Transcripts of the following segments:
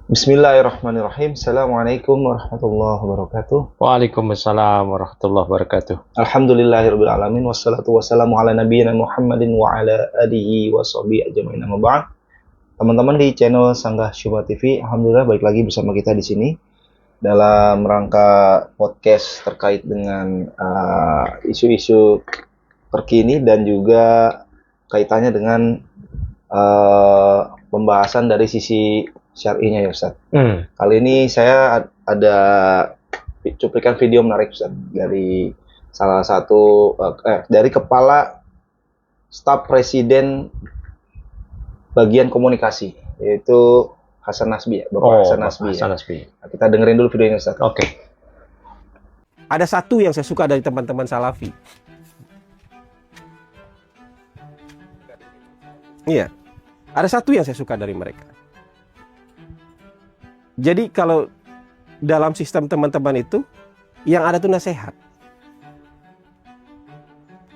Bismillahirrahmanirrahim. Assalamualaikum warahmatullahi wabarakatuh. Waalaikumsalam warahmatullahi wabarakatuh. Alhamdulillahirabbil alamin wassalatu wassalamu ala nabiyyina Muhammadin wa ala alihi washabihi ajmain. Amma ba'd. Teman-teman di channel Sanggah Syubhat TV, alhamdulillah balik lagi bersama kita di sini dalam rangka podcast terkait dengan isu-isu terkini dan juga kaitannya dengan pembahasan dari sisi syar'inya ya Ustaz. Kali ini saya ada cuplikan video menarik Ustaz dari salah satu dari Kepala Staf Presiden Bagian Komunikasi, yaitu Hasan Nasbi ya, Bapak Hasan Nasbi. Hasan Nasbi. Nah, kita dengerin dulu videonya Ustaz. Oke. Ada satu yang saya suka dari teman-teman Salafi. Iya. Ada satu yang saya suka dari mereka. Jadi kalau dalam sistem teman-teman itu yang ada tuh nasihat.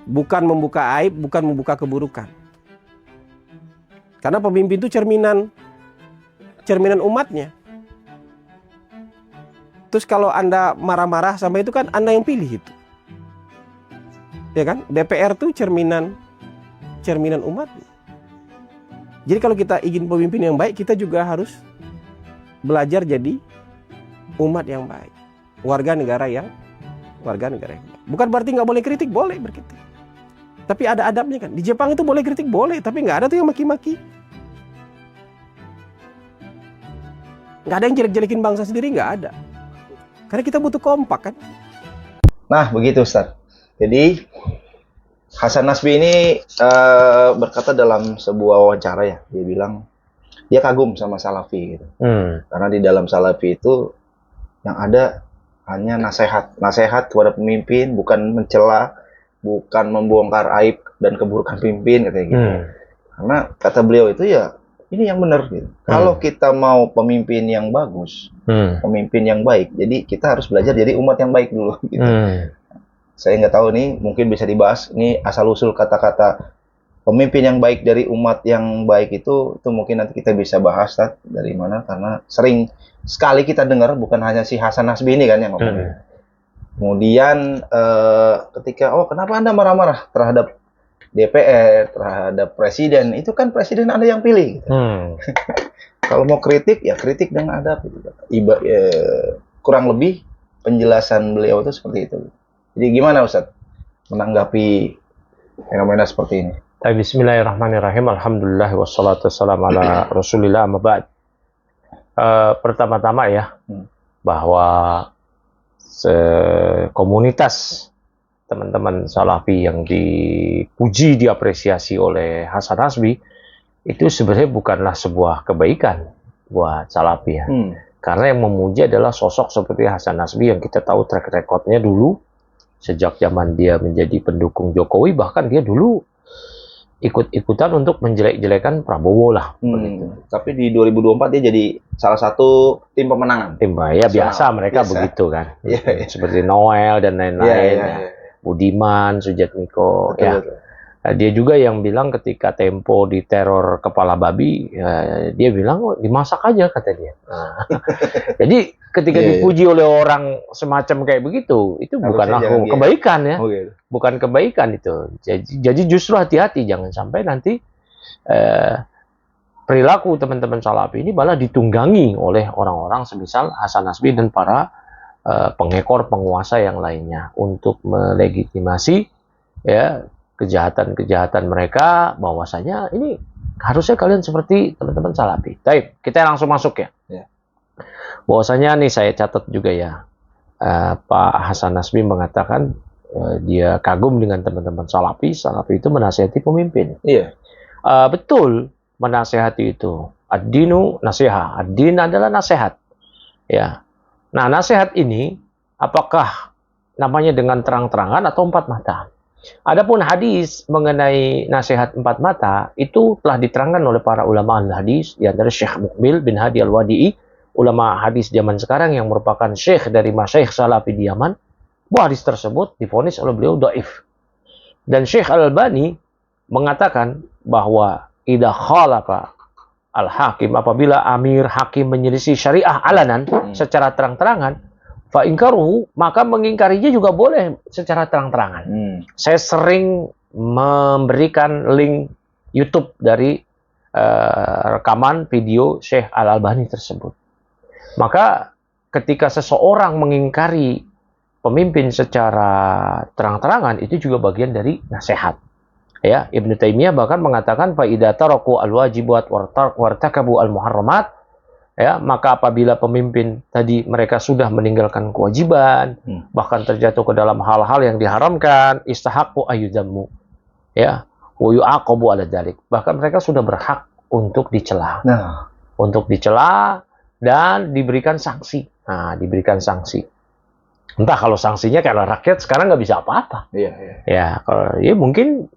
Bukan membuka aib, bukan membuka keburukan. Karena pemimpin itu cerminan umatnya. Terus kalau Anda marah-marah sama itu kan Anda yang pilih itu. Ya kan? DPR tuh cerminan umat. Jadi kalau kita ingin pemimpin yang baik, kita juga harus belajar jadi umat yang baik, warga negara yang baik. Bukan berarti nggak boleh kritik, boleh berkritik. Tapi ada adabnya kan. Di Jepang itu boleh kritik, boleh, tapi nggak ada tuh yang maki-maki. Nggak ada yang jelek-jelekin bangsa sendiri, nggak ada. Karena kita butuh kompak kan. Nah, begitu Ustaz. Jadi Hasan Nasbi ini berkata dalam sebuah wawancara ya, dia bilang dia kagum sama Salafi gitu. Karena di dalam Salafi itu yang ada hanya nasihat kepada pemimpin, bukan mencela, bukan membongkar aib dan keburukan pemimpin katanya gitu. Karena kata beliau itu ya ini yang benar gitu. Kalau kita mau pemimpin yang bagus, pemimpin yang baik, jadi kita harus belajar jadi umat yang baik dulu gitu. Saya nggak tahu nih, mungkin bisa dibahas ini asal-usul kata-kata pemimpin yang baik dari umat yang baik itu mungkin nanti kita bisa bahas dari mana, karena sering sekali kita dengar, bukan hanya si Hasan Nasbi ini kan yang ngomong. Kemudian ketika kenapa Anda marah-marah terhadap DPR, terhadap presiden, itu kan presiden Anda yang pilih gitu. Kalau mau kritik ya kritik dengan adab gitu. Kurang lebih penjelasan beliau itu seperti itu. Jadi gimana Ustadz menanggapi fenomena seperti ini? Bismillahirrahmanirrahim. Alhamdulillah wassalatu wassalamu ala Rasulillah, amma ba'd. Pertama-tama ya, bahwa komunitas teman-teman Salafi yang dipuji, diapresiasi oleh Hasan Nasbi itu sebenarnya bukanlah sebuah kebaikan buat Salafi ya. Karena yang memuji adalah sosok seperti Hasan Nasbi yang kita tahu track recordnya dulu sejak zaman dia menjadi pendukung Jokowi, bahkan dia dulu ikut-ikutan untuk menjelek-jelekan Prabowo lah. Tapi di 2024 dia jadi salah satu tim pemenangan. Ya biasa mereka begitu kan. Seperti Noel dan lain-lain. Budiman, Sujatmiko. Betul. Dia juga yang bilang ketika Tempo diteror kepala babi, dia bilang dimasak aja kata dia. Jadi ketika dipuji oleh orang semacam kayak begitu, itu bukanlah kebaikan ya. Bukan kebaikan itu. Jadi justru hati-hati, jangan sampai nanti perilaku teman-teman Salafi ini malah ditunggangi oleh orang-orang semisal Hasan Nasbi dan para pengekor penguasa yang lainnya untuk melegitimasi ya kejahatan-kejahatan mereka, bahwasanya ini harusnya kalian seperti teman-teman Salafi. Baik, kita langsung masuk ya. Bahwasanya nih saya catat juga ya, Pak Hasan Nasbi mengatakan dia kagum dengan teman-teman Salafi. Salafi itu menasihati pemimpin. Betul, menasihati itu. Ad-dinu nasihat. Ad-din adalah nasihat. Ya. Nah, nasihat ini apakah namanya dengan terang-terangan atau empat mata? Adapun hadis mengenai nasihat empat mata itu telah diterangkan oleh para ulama al-hadis, di antara Syekh Muqbil bin Hadi al-Wadi'i, ulama hadis zaman sekarang yang merupakan syekh dari masyayikh Salafi di Yaman. Bahwa hadis tersebut divonis oleh beliau dhaif. Dan Syekh Al-Albani mengatakan bahwa idza khalafa al-hakim, apabila amir hakim menyelisih syariah alanan secara terang-terangan, fa ingkaruhu, maka mengingkarinya juga boleh secara terang-terangan. Saya sering memberikan link YouTube dari rekaman video Syekh Al-Albani tersebut. Maka ketika seseorang mengingkari pemimpin secara terang-terangan, itu juga bagian dari nasihat. Ya, Ibnu Taimiyah bahkan mengatakan fa idza taraku al-wajibat wartakabu al-muharramat, ya, maka apabila pemimpin tadi mereka sudah meninggalkan kewajiban, bahkan terjatuh ke dalam hal-hal yang diharamkan, istahaqqu ayyudammu, ya, wa yu'aqabu ala dzalik. Bahkan mereka sudah berhak untuk dicela. Untuk dicela dan diberikan sanksi. Nah, diberikan sanksi. Entah kalau sanksinya karena rakyat sekarang nggak bisa apa-apa. Ya, kalau ya mungkin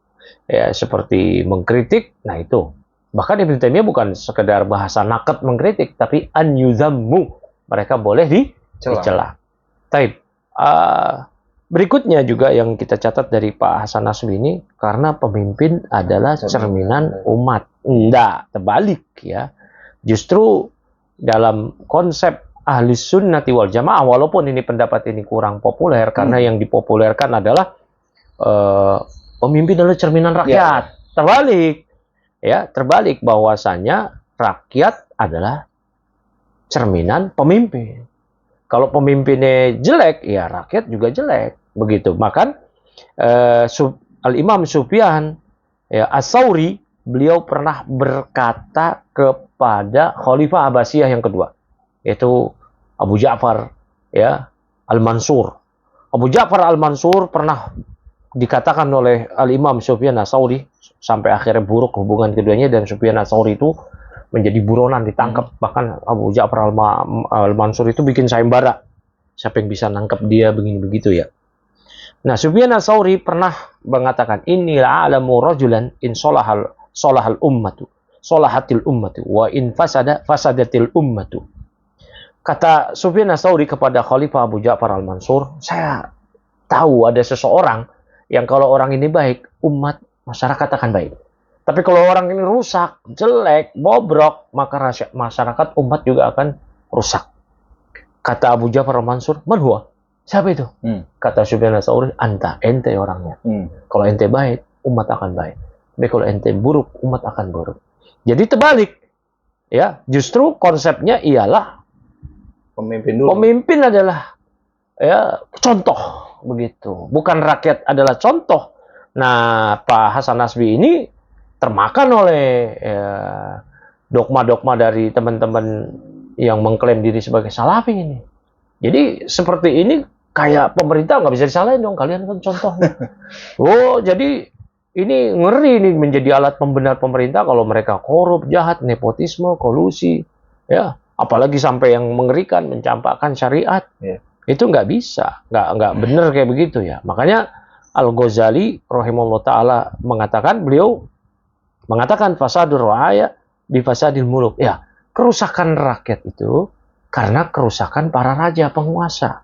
ya seperti mengkritik, nah itu. Bahkan Ibnu Taimiyah bukan sekedar bahasa naket mengkritik, tapi an yuzammu. Mereka boleh dicela. Taib. Berikutnya juga yang kita catat dari Pak Hasan Nasbi ini, karena pemimpin adalah cerminan umat. Enggak, terbalik ya. Justru dalam konsep ahli sunnati wal jamaah, walaupun ini pendapat ini kurang populer, karena yang dipopulerkan adalah pemimpin adalah cerminan rakyat. Terbalik. Ya, terbalik bahwasanya rakyat adalah cerminan pemimpin. Kalau pemimpinnya jelek, ya rakyat juga jelek. Begitu. Bahkan Al-Imam Sufyan ya, As-Tsauri, beliau pernah berkata kepada Khalifah Abbasiyah yang kedua, yaitu Abu Ja'far ya, Al-Mansur. Abu Ja'far Al-Mansur pernah dikatakan oleh Al-Imam Sufyan As-Tsauri, sampai akhirnya buruk hubungan keduanya, dan Sufyan As-Tsauri itu menjadi buronan, ditangkap. Bahkan Abu Ja'far Al-Mansur itu bikin sayembara, siapa yang bisa nangkap dia, begini begitu ya. Nah, Sufyan As-Tsauri pernah mengatakan, inilah alamu rajulan in solahal ummatu solahatil ummatu wa in fasadatil ummatu. Kata Sufyan As-Tsauri kepada Khalifah Abu Ja'far Al-Mansur, saya tahu ada seseorang yang kalau orang ini baik, umat masyarakat akan baik. Tapi kalau orang ini rusak, jelek, bobrok, maka masyarakat umat juga akan rusak. Kata Abu Ja'far Al-Mansur, man huwa? Siapa itu? Kata Sufyan As-Tsauri, anta, ente orangnya. Kalau ente baik, umat akan baik. Tapi kalau ente buruk, umat akan buruk. Jadi terbalik. Ya, justru konsepnya ialah pemimpin dulu. Pemimpin adalah ya contoh, begitu. Bukan rakyat adalah contoh. Nah, Pak Hasan Nasbi ini termakan oleh dogma-dogma dari teman-teman yang mengklaim diri sebagai salafi ini. Jadi seperti ini kayak pemerintah nggak bisa disalahin dong, kalian kan contohnya. Oh, jadi ini ngeri nih menjadi alat pembenar pemerintah kalau mereka korup, jahat, nepotisme, kolusi, ya. Apalagi sampai yang mengerikan, mencampakkan syariat. Itu nggak bisa, nggak benar kayak begitu ya. Makanya Al-Ghazali rahimahullah ta'ala beliau mengatakan fasadur ra'aya bi fasadil muluk. Ya, kerusakan rakyat itu karena kerusakan para raja penguasa.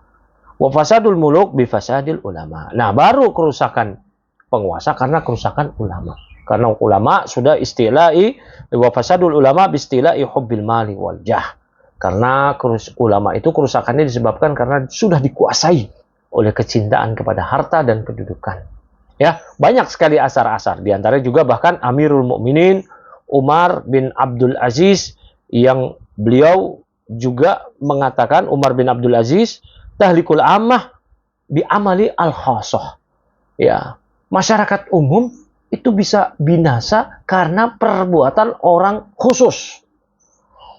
Wa fasadul muluk bi fasadil ulama. Nah, baru kerusakan penguasa karena kerusakan ulama. Karena ulama sudah istilahi, wa fasadul ulama bi istilahi hubbil mali wal jah. Karena ulama itu kerusakannya disebabkan karena sudah dikuasai oleh kecintaan kepada harta dan kedudukan. Ya, banyak sekali asar-asar. Di antara juga bahkan Amirul Mukminin Umar bin Abdul Aziz, yang beliau juga mengatakan, Umar bin Abdul Aziz, tahlikul ammah bi amali al-khassah. Ya, masyarakat umum itu bisa binasa karena perbuatan orang khusus.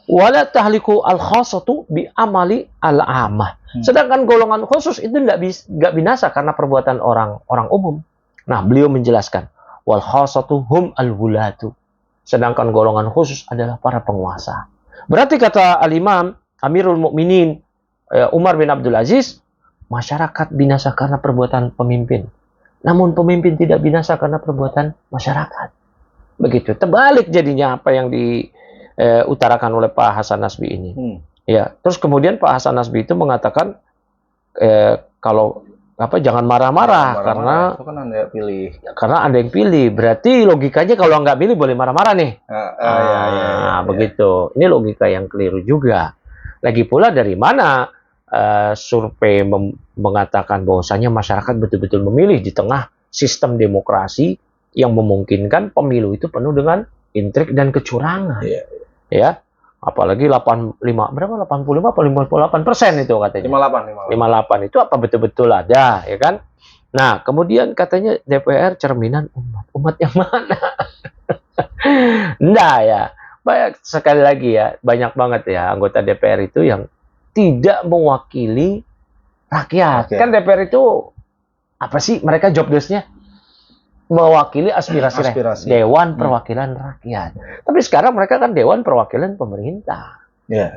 Wala tahliku al-khassatu bi amali al-ammah. Sedangkan golongan khusus itu nggak binasa karena perbuatan orang umum. Nah, beliau menjelaskan, wal khassatu hum al-wulatu. Sedangkan golongan khusus adalah para penguasa. Berarti kata al-Imam Amirul Mukminin Umar bin Abdul Aziz, masyarakat binasa karena perbuatan pemimpin. Namun pemimpin tidak binasa karena perbuatan masyarakat. Begitu. Terbalik jadinya apa yang diutarakan oleh Pak Hasan Nasbi ini. Ya, terus kemudian Pak Hasan Nasbi itu mengatakan kalau jangan marah-marah karena itu kan Anda pilih. Anda yang pilih. Berarti logikanya kalau nggak pilih boleh marah-marah nih. Ya. Begitu. Ini logika yang keliru juga. Lagi pula dari mana survei mengatakan bahwasanya masyarakat betul-betul memilih di tengah sistem demokrasi yang memungkinkan pemilu itu penuh dengan intrik dan kecurangan. Ya. Apalagi 85 berapa 85 atau 58% itu katanya. 58 itu apa betul-betul ada, ya kan? Nah, kemudian katanya DPR cerminan umat. Umat yang mana? Enggak ya. Sekali lagi ya, banyak banget ya anggota DPR itu yang tidak mewakili rakyat. Kan DPR itu apa sih? Mereka job desk-nya mewakili aspirasi. Dewan Perwakilan Rakyat. Tapi sekarang mereka kan Dewan Perwakilan Pemerintah.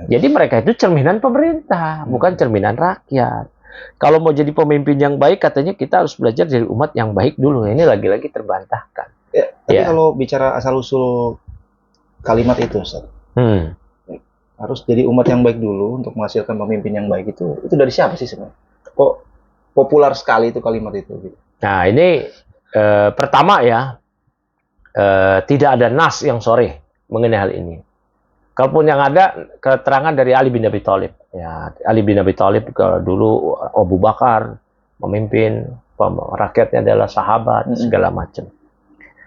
Jadi mereka itu cerminan pemerintah, bukan cerminan rakyat. Kalau mau jadi pemimpin yang baik, katanya kita harus belajar dari umat yang baik dulu. Ini lagi-lagi terbantahkan. Tapi kalau bicara asal-usul kalimat itu, Ustaz, harus jadi umat yang baik dulu untuk menghasilkan pemimpin yang baik itu dari siapa sih sebenarnya? Kok populer sekali itu kalimat itu? Nah, ini pertama ya, tidak ada nas yang sore mengenai hal ini. Kalaupun yang ada keterangan dari Ali bin Abi Thalib. Ya, Ali bin Abi Thalib dulu Abu Bakar memimpin, rakyatnya adalah sahabat, segala macam.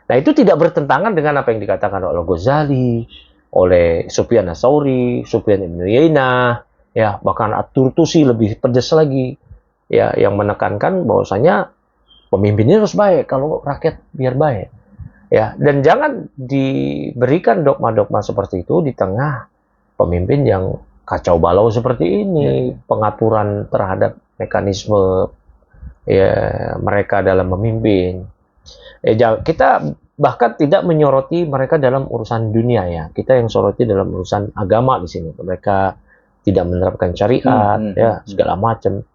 Nah, itu tidak bertentangan dengan apa yang dikatakan oleh Ghazali, oleh Sufyan Ats-Tsauri, Sufyan Ibn Uyainah, ya, bahkan At-Turtusi lebih pedas lagi, ya, yang menekankan bahwasanya pemimpinnya harus baik kalau rakyat biar baik. Ya, dan jangan diberikan dogma-dogma seperti itu di tengah pemimpin yang kacau balau seperti ini, pengaturan terhadap mekanisme ya mereka dalam memimpin. Kita bahkan tidak menyoroti mereka dalam urusan dunia ya. Kita yang soroti dalam urusan agama di sini. Mereka tidak menerapkan syariat, ya segala macam.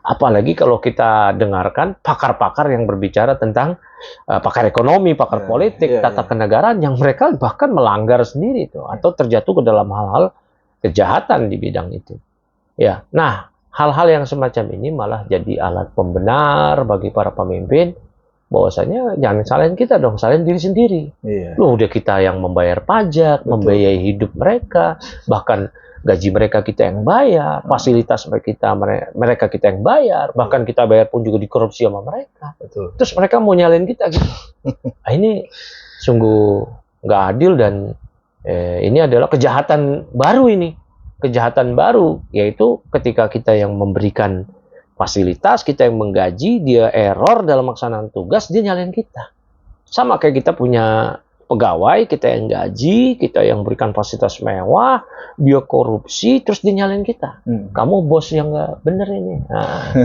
Apalagi kalau kita dengarkan pakar-pakar yang berbicara tentang pakar ekonomi, pakar politik, tata kenegaraan yang mereka bahkan melanggar sendiri itu atau terjatuh ke dalam hal-hal kejahatan di bidang itu. Ya, nah hal-hal yang semacam ini malah jadi alat pembenar bagi para pemimpin bahwasanya jangan salahin kita dong, salahin diri sendiri. Loh, udah kita yang membayar pajak, membiayai hidup mereka, bahkan gaji mereka kita yang bayar, fasilitas mereka kita yang bayar, bahkan kita bayar pun juga dikorupsi sama mereka. Terus mereka mau nyalain kita gitu. Nah, ini sungguh nggak adil dan ini adalah kejahatan baru ini. Kejahatan baru, yaitu ketika kita yang memberikan fasilitas, kita yang menggaji, dia error dalam melaksanakan tugas, dia nyalain kita. Sama kayak kita punya pegawai, kita yang gaji, kita yang berikan fasilitas mewah, dia korupsi, terus dia nyalain kita. Kamu bos yang nggak bener ini. Nah,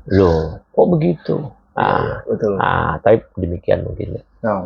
loh, kok begitu? Nah, betul. Nah, tapi demikian mungkin. Nah,